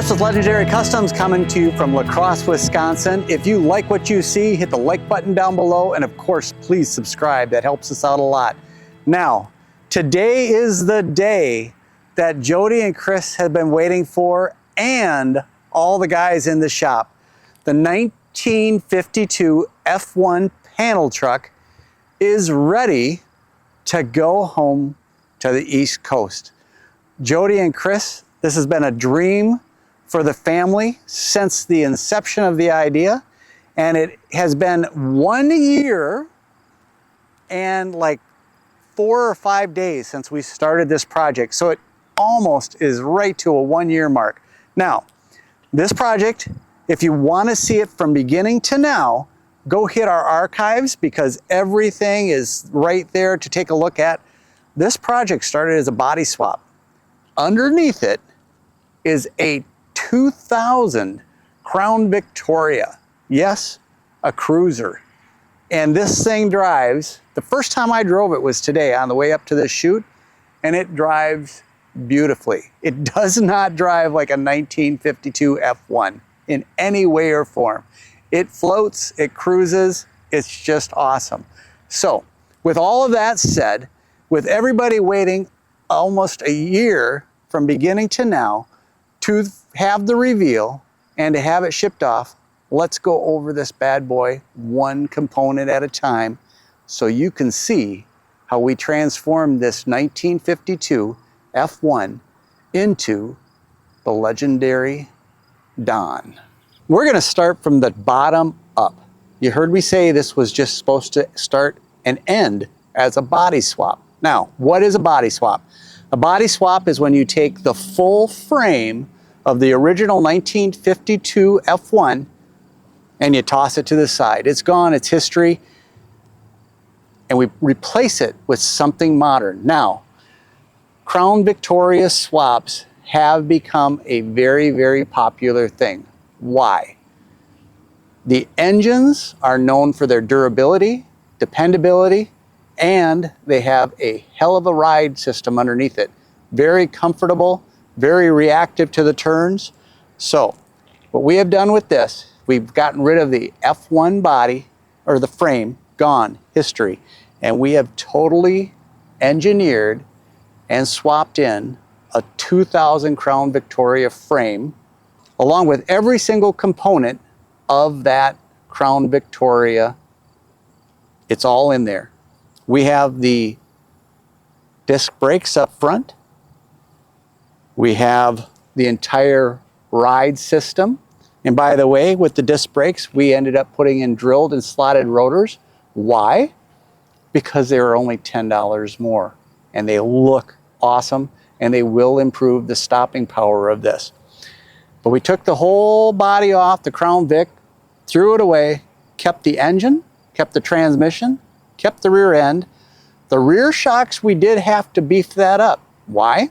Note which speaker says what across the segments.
Speaker 1: Chris with Legendary Customs coming to you from La Crosse, Wisconsin. If you like what you see, hit the like button down below, and of course, please subscribe. That helps us out a lot. Now, today is the day that Jody and Chris have been waiting for, and all the guys in the shop. The 1952 F1 panel truck is ready to go home to the East Coast. Jody and Chris, this has been a dream for the family since the inception of the idea, and it has been 1 year and like 4 or 5 days since we started this project. So it almost is right to a 1 year mark. Now, this project, if you want to see it from beginning to now, go hit our archives because everything is right there to take a look at. This project started as a body swap. Underneath it is a 2000 Crown Victoria. Yes, a cruiser. And this thing drives, the first time I drove it was today on the way up to this shoot, and it drives beautifully. It does not drive like a 1952 F1 in any way or form. It floats, it cruises, it's just awesome. So, with all of that said, with everybody waiting almost a year from beginning to now to have the reveal and to have it shipped off, let's go over this bad boy one component at a time so you can see how we transformed this 1952 F1 into the legendary Don. We're going to start from the bottom up. You heard me say this was just supposed to start and end as a body swap. Now, what is a body swap? A body swap is when you take the full frame of the original 1952 F1 and you toss it to the side. It's gone, it's history, and we replace it with something modern. Now, Crown Victoria swaps have become a very, very popular thing. Why? The engines are known for their durability, dependability, and they have a hell of a ride system underneath it. Very comfortable, very reactive to the turns. So, what we have done with this, we've gotten rid of the F1 body, or the frame, gone, history, and we have totally engineered and swapped in a 2000 Crown Victoria frame, along with every single component of that Crown Victoria. It's all in there. We have the disc brakes up front. We have the entire ride system. And by the way, with the disc brakes, we ended up putting in drilled and slotted rotors. Why? Because they were only $10 more. And they look awesome, and they will improve the stopping power of this. But we took the whole body off, the Crown Vic, threw it away, kept the engine, kept the transmission, kept the rear end. The rear shocks, we did have to beef that up. Why?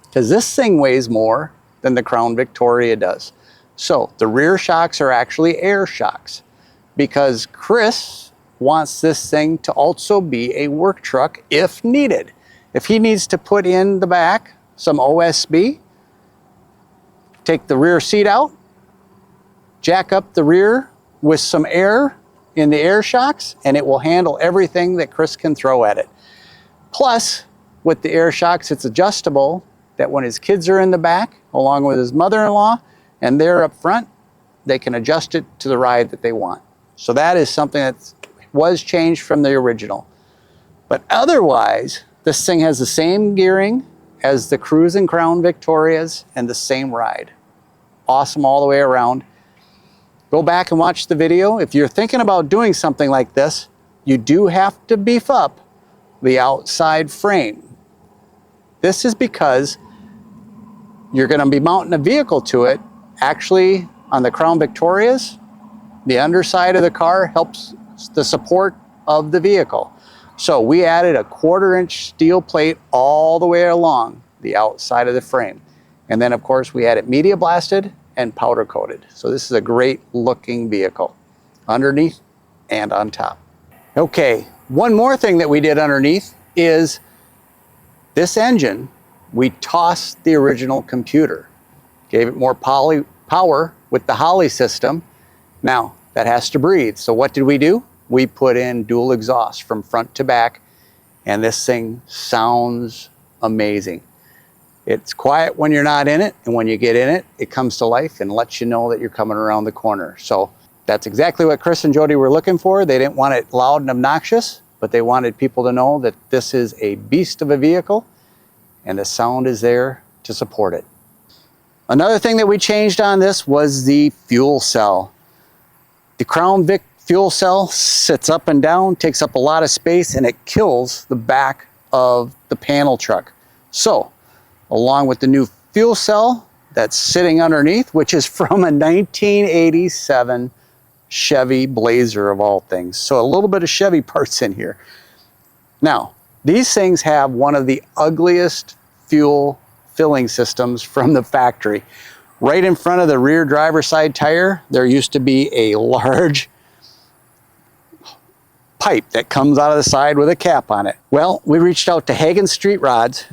Speaker 1: Because this thing weighs more than the Crown Victoria does. So the rear shocks are actually air shocks because Chris wants this thing to also be a work truck if needed. If he needs to put in the back some OSB, take the rear seat out, jack up the rear with some air in the air shocks, and it will handle everything that Chris can throw at it. Plus, with the air shocks, it's adjustable that when his kids are in the back, along with his mother-in-law, and they're up front, they can adjust it to the ride that they want. So that is something that was changed from the original. But otherwise, this thing has the same gearing as the Cruise and Crown Victorias and the same ride. Awesome all the way around. Go back and watch the video. If you're thinking about doing something like this, you do have to beef up the outside frame. This is because you're going to be mounting a vehicle to it. Actually, on the Crown Victorias, the underside of the car helps the support of the vehicle. So we added a 1/4 inch steel plate all the way along the outside of the frame. And then of course we had it media blasted and powder coated. So this is a great looking vehicle underneath and on top. Okay, one more thing that we did underneath is this engine, we tossed the original computer. gave it more power with the Holley system. Now, that has to breathe. So what did we do? We put in dual exhaust from front to back, and this thing sounds amazing. It's quiet when you're not in it, and when you get in it, it comes to life and lets you know that you're coming around the corner. So that's exactly what Chris and Jody were looking for. They didn't want it loud and obnoxious, but they wanted people to know that this is a beast of a vehicle, and the sound is there to support it. Another thing that we changed on this was the fuel cell. The Crown Vic fuel cell sits up and down, takes up a lot of space, and it kills the back of the panel truck. So, along with the new fuel cell that's sitting underneath, which is from a 1987 Chevy Blazer of all things. So a little bit of Chevy parts in here. Now, these things have one of the ugliest fuel filling systems from the factory. Right in front of the rear driver's side tire, there used to be a large pipe that comes out of the side with a cap on it. Well, we reached out to Hagan Street Rods,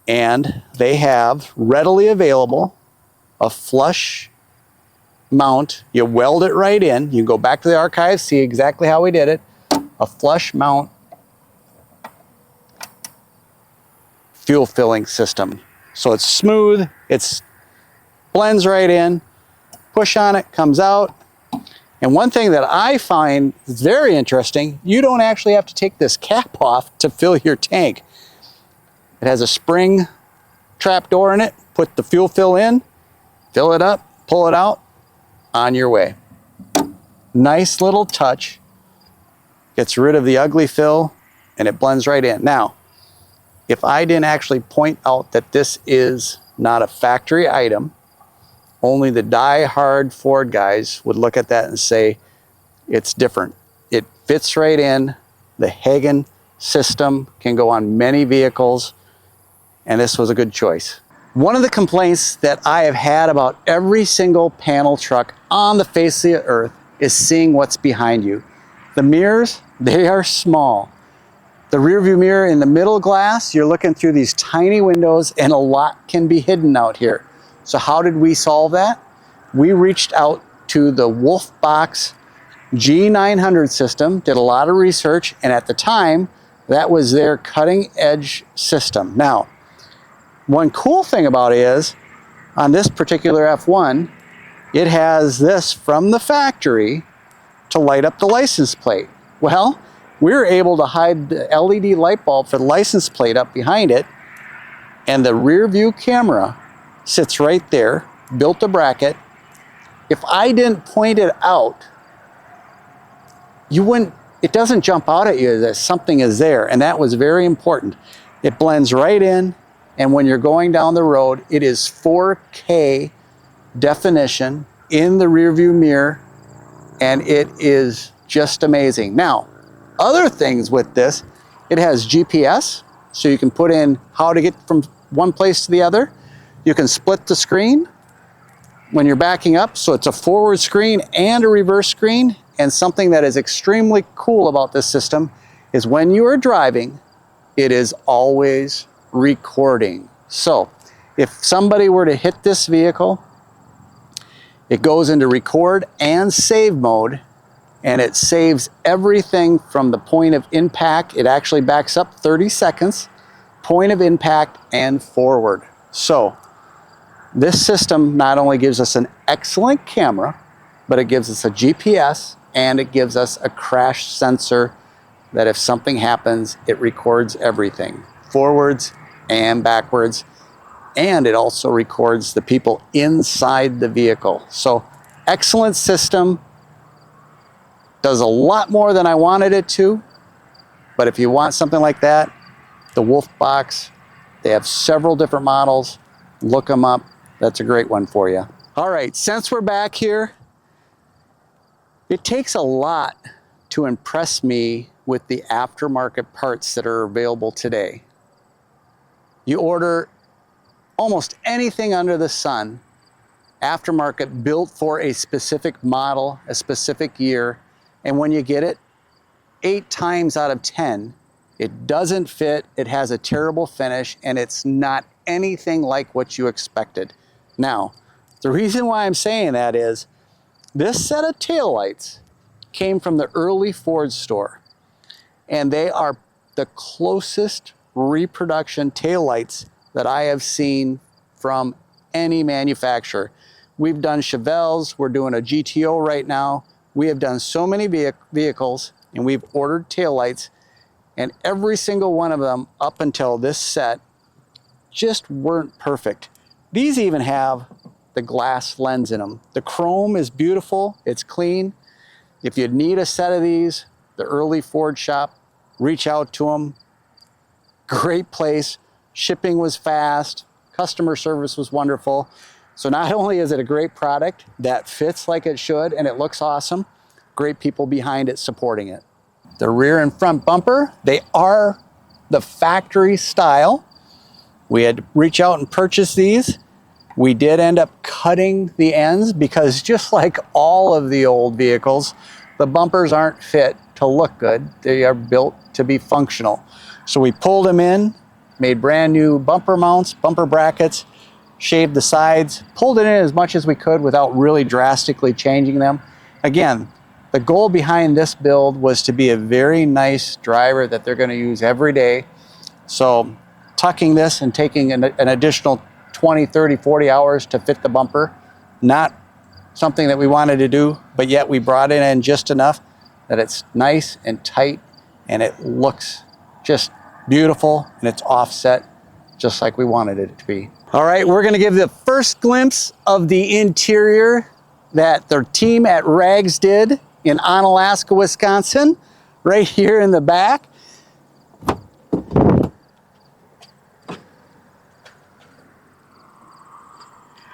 Speaker 1: and they have readily available a flush mount. You weld it right in. You can go back to the archives, see exactly how we did it. A flush mount fuel filling system. So it's smooth, it's blends right in, push on it, comes out. And one thing that I find very interesting, you don't actually have to take this cap off to fill your tank. It has a spring trap door in it. Put the fuel fill in, fill it up, pull it out, on your way. Nice little touch. Gets rid of the ugly fill, and it blends right in. Now, if I didn't actually point out that this is not a factory item, only the die-hard Ford guys would look at that and say, it's different. It fits right in. The Hagan system can go on many vehicles, and this was a good choice. One of the complaints that I have had about every single panel truck on the face of the earth is seeing what's behind you. The mirrors, they are small. The rear view mirror in the middle glass, you're looking through these tiny windows, and a lot can be hidden out here. So how did we solve that? We reached out to the Wolfbox G900 system, did a lot of research, and at the time, that was their cutting edge system. Now, one cool thing about it is, on this particular F1, it has this from the factory to light up the license plate. Well, we were able to hide the LED light bulb for the license plate up behind it, and the rear view camera sits right there, built a bracket. If I didn't point it out, it doesn't jump out at you that something is there, and that was very important. It blends right in, and when you're going down the road, it is 4K definition in the rear view mirror, and it is just amazing. Now, other things with this, it has GPS, so you can put in how to get from one place to the other. You can split the screen when you're backing up, so it's a forward screen and a reverse screen. And something that is extremely cool about this system is when you are driving, it is always recording. So if somebody were to hit this vehicle, it goes into record and save mode, and it saves everything from the point of impact. It actually backs up 30 seconds, point of impact and forward. So this system not only gives us an excellent camera, but it gives us a GPS, and it gives us a crash sensor that if something happens, it records everything, forwards and backwards. And it also records the people inside the vehicle. So excellent system. Does a lot more than I wanted it to. But if you want something like that, the Wolfbox, they have several different models. Look them up. That's a great one for you. All right, since we're back here, it takes a lot to impress me with the aftermarket parts that are available today. You order almost anything under the sun, aftermarket, built for a specific model, a specific year, and when you get it, 8 times out of 10, it doesn't fit, it has a terrible finish, and it's not anything like what you expected. Now, The reason why I'm saying that is this set of taillights came from the early Ford store, and they are the closest reproduction taillights that I have seen from any manufacturer. We've done Chevelles, we're doing a GTO right now. We have done so many vehicles, and we've ordered taillights, and every single one of them up until this set just weren't perfect. These even have the glass lens in them. The chrome is beautiful, it's clean. If you need a set of these, the early Ford shop, reach out to them. Great place, shipping was fast, customer service was wonderful. So not only is it a great product that fits like it should and it looks awesome, great people behind it supporting it. The rear and front bumper, they are the factory style. We had to reach out and purchase these. We did end up cutting the ends because just like all of the old vehicles, the bumpers aren't fit to look good. They are built to be functional. So we pulled them in, made brand new bumper mounts, bumper brackets, shaved the sides, pulled it in as much as we could without really drastically changing them. Again, the goal behind this build was to be a very nice driver that they're going to use every day. So tucking this and taking an additional 20, 30, 40 hours to fit the bumper, not something that we wanted to do, but yet we brought it in just enough that it's nice and tight and it looks just beautiful and it's offset just like we wanted it to be. All right, we're gonna give the first glimpse of the interior that their team at Rags did in Onalaska, Wisconsin, right here in the back.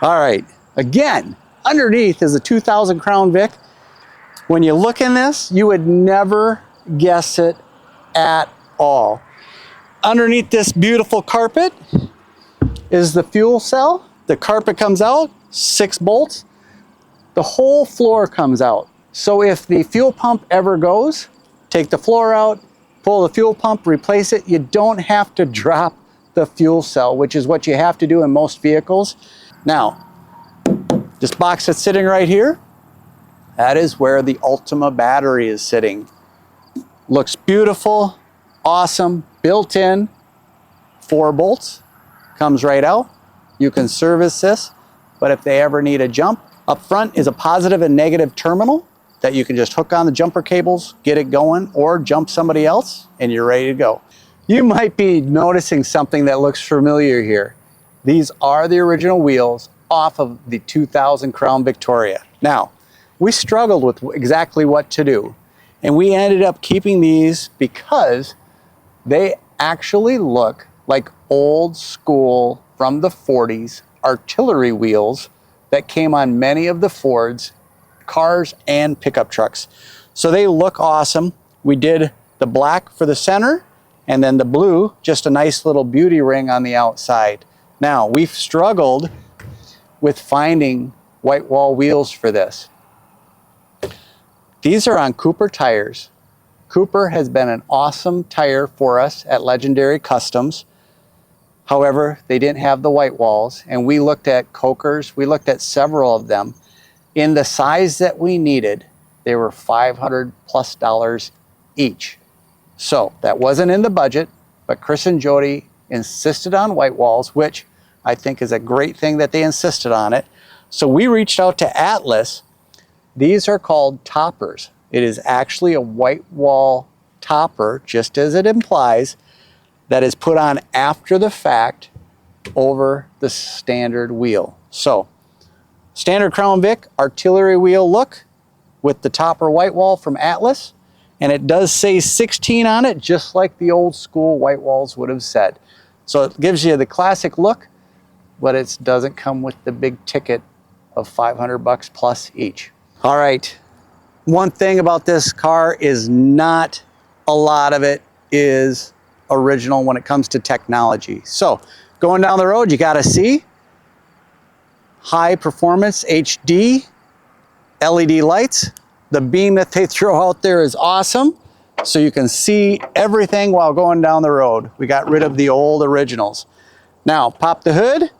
Speaker 1: All right, again, underneath is a 2000 Crown Vic. When you look in this, you would never guess it at all. Underneath this beautiful carpet is the fuel cell. The carpet comes out, 6 bolts. The whole floor comes out. So if the fuel pump ever goes, take the floor out, pull the fuel pump, replace it. You don't have to drop the fuel cell, which is what you have to do in most vehicles. Now, this box that's sitting right here, that is where the Ultima battery is sitting. Looks beautiful, awesome, built in, 4 bolts, comes right out. You can service this, but if they ever need a jump, up front is a positive and negative terminal that you can just hook on the jumper cables, get it going, or jump somebody else, and you're ready to go. You might be noticing something that looks familiar here. These are the original wheels off of the 2000 Crown Victoria. Now, we struggled with exactly what to do, and we ended up keeping these because they actually look like old school from the 40s artillery wheels that came on many of the Fords, cars and pickup trucks. So they look awesome. We did the black for the center and then the blue, just a nice little beauty ring on the outside. Now, we've struggled with finding white wall wheels for this. These are on Cooper tires. Cooper has been an awesome tire for us at Legendary Customs. However, they didn't have the white walls, and we looked at Cokers, we looked at several of them. In the size that we needed, they were $500+ each. So that wasn't in the budget, but Chris and Jody insisted on white walls, which I think is a great thing that they insisted on it. So we reached out to Atlas. These are called toppers. It is actually a white wall topper, just as it implies, that is put on after the fact over the standard wheel. So, standard Crown Vic artillery wheel look with the topper white wall from Atlas, and it does say 16 on it, just like the old school white walls would have said. So it gives you the classic look, but it doesn't come with the big ticket of $500+ each. All right, one thing about this car is not a lot of it is original when it comes to technology. So going down the road, you gotta see high performance HD LED lights. The beam that they throw out there is awesome, so you can see everything while going down the road. We got rid of the old originals. Now, pop the hood,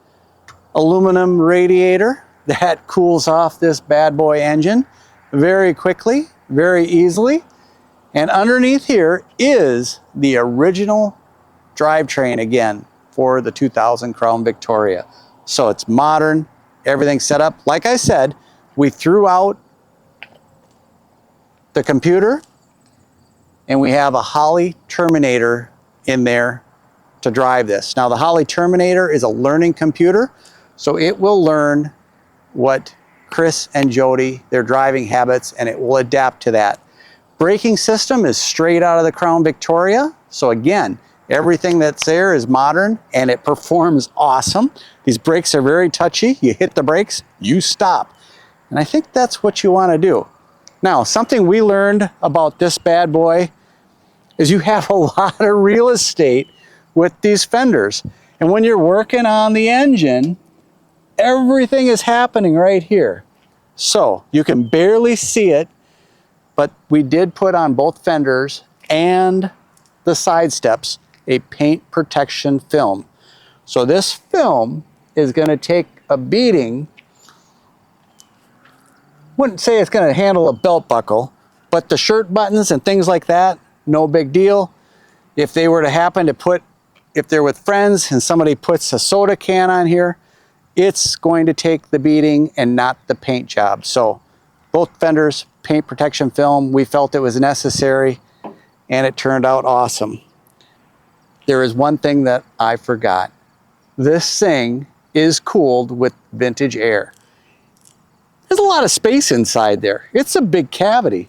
Speaker 1: aluminum radiator that cools off this bad boy engine very quickly, very easily. And underneath here is the original drivetrain again for the 2000 Crown Victoria. So it's modern, everything's set up. Like I said, we threw out the computer and we have a Holley Terminator in there to drive this. Now the Holley Terminator is a learning computer, so it will learn what Chris and Jody, their driving habits, and it will adapt to that. Braking system is straight out of the Crown Victoria. So again, everything that's there is modern and it performs awesome. These brakes are very touchy. You hit the brakes, you stop. And I think that's what you want to do. Now, something we learned about this bad boy is you have a lot of real estate with these fenders. And when you're working on the engine, everything is happening right here. So you can barely see it, but we did put on both fenders and the side steps a paint protection film. So this film is going to take a beating. Wouldn't say it's going to handle a belt buckle, but the shirt buttons and things like that, no big deal. If they were to happen to put, if they're with friends and somebody puts a soda can on here, it's going to take the beating and not the paint job. So both fenders, paint protection film, we felt it was necessary and it turned out awesome. There is one thing that I forgot. This thing is cooled with vintage air. There's a lot of space inside there. It's a big cavity.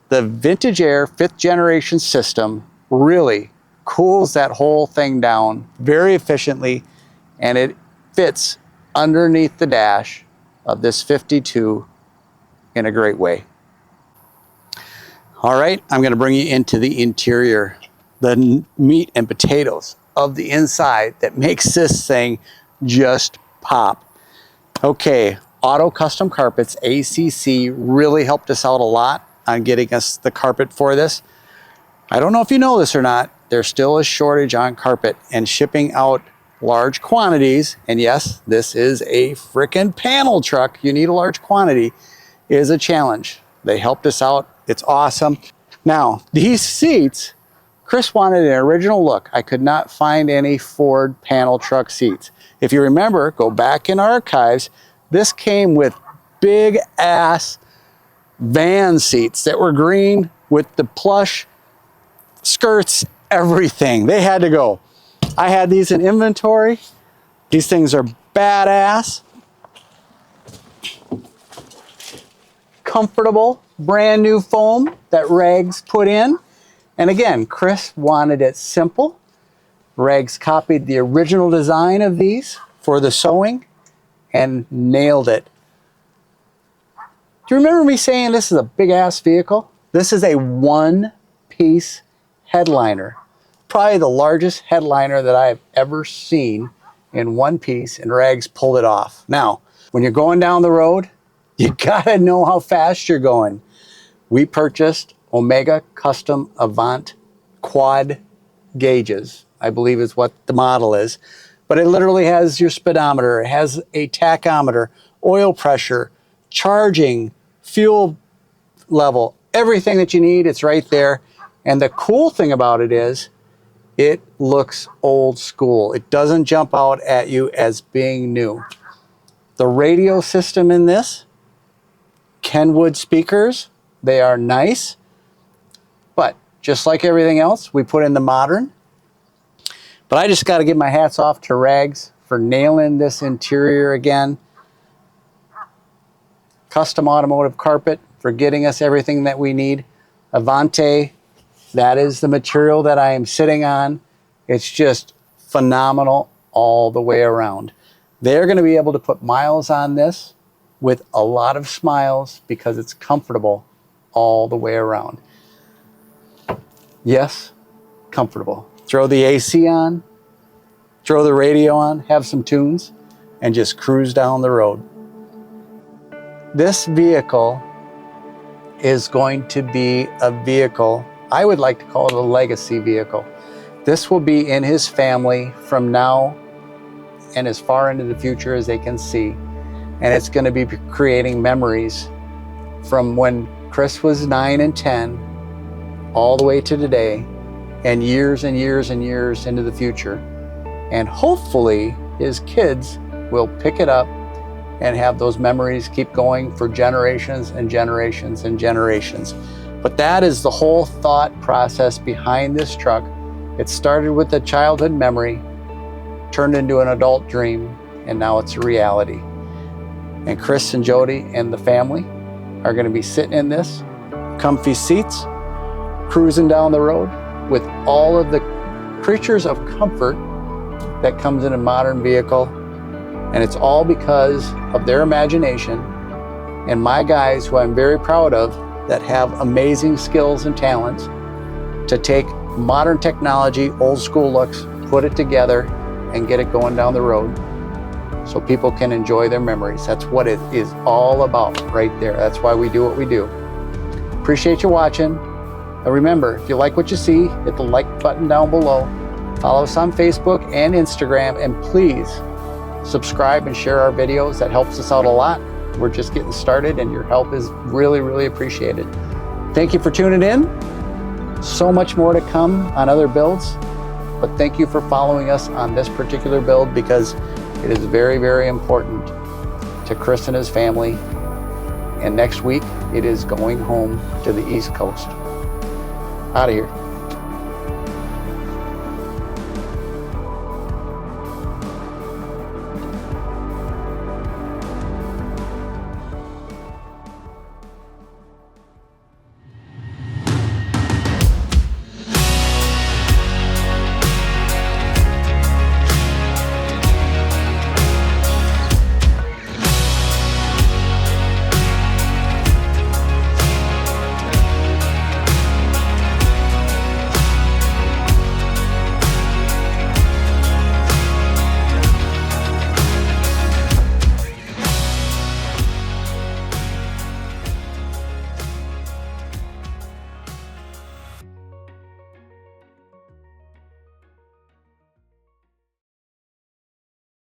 Speaker 1: The vintage air 5th generation system really cools that whole thing down very efficiently, and it fits underneath the dash of this 52 in a great way. All right, I'm going to bring you into the interior, the meat and potatoes of the inside that makes this thing just pop. Okay, Auto Custom Carpets, ACC, really helped us out a lot on getting us the carpet for this. I don't know if you know this or not, there's still a shortage on carpet, and shipping out large quantities, and yes, this is a frickin' panel truck, you need a large quantity, is a challenge. They helped us out, it's awesome. Now, these seats, Chris wanted an original look. I could not find any Ford panel truck seats. If you remember, go back in archives, this came with big ass van seats that were green with the plush skirts, everything. They had to go. I had these in inventory. These things are badass. Comfortable, brand new foam that Rags put in. And again, Chris wanted it simple. Rags copied the original design of these for the sewing and nailed it. Do you remember me saying this is a big ass vehicle? This is a one-piece headliner. Probably the largest headliner that I've ever seen in one piece, and Rags pulled it off. Now, when you're going down the road, you gotta know how fast you're going. We purchased Omega Custom Avant quad gauges, I believe is what the model is. But it literally has your speedometer, it has a tachometer, oil pressure, charging, fuel level, everything that you need, it's right there. And the cool thing about it is, it looks old school. It doesn't jump out at you as being new. The radio system in this, Kenwood speakers, they are nice. But just like everything else, we put in the modern. But I just got to give my hats off to Rags for nailing this interior again. Custom automotive carpet for getting us everything that we need. Avante, that is the material that I am sitting on. It's just phenomenal all the way around. They're going to be able to put miles on this with a lot of smiles because it's comfortable all the way around. Yes, comfortable. Throw the AC on, throw the radio on, have some tunes, and just cruise down the road. This vehicle is going to be a vehicle, I would like to call it a legacy vehicle. This will be in his family from now and as far into the future as they can see. and it's going to be creating memories from when Chris was 9 and 10 all the way to today, and years and years and years into the future. And hopefully his kids will pick it up and have those memories keep going for generations and generations and generations. But that is the whole thought process behind this truck. It started with a childhood memory, turned into an adult dream, and now it's a reality. And Chris and Jody and the family are going to be sitting in this, comfy seats, cruising down the road with all of the creatures of comfort that comes in a modern vehicle. And it's all because of their imagination and my guys, who I'm very proud of, that have amazing skills and talents to take modern technology, old school looks, put it together and get it going down the road so people can enjoy their memories. That's what it is all about right there. That's why we do what we do. Appreciate you watching. And remember, if you like what you see, hit the like button down below. Follow us on Facebook and Instagram, and please subscribe and share our videos. That helps us out a lot. We're just getting started, and your help is really, really appreciated. Thank you for tuning in. So much more to come on other builds, but thank you for following us on this particular build, because it is very, very important to Chris and his family. And next week, it is going home to the East Coast. Out of here.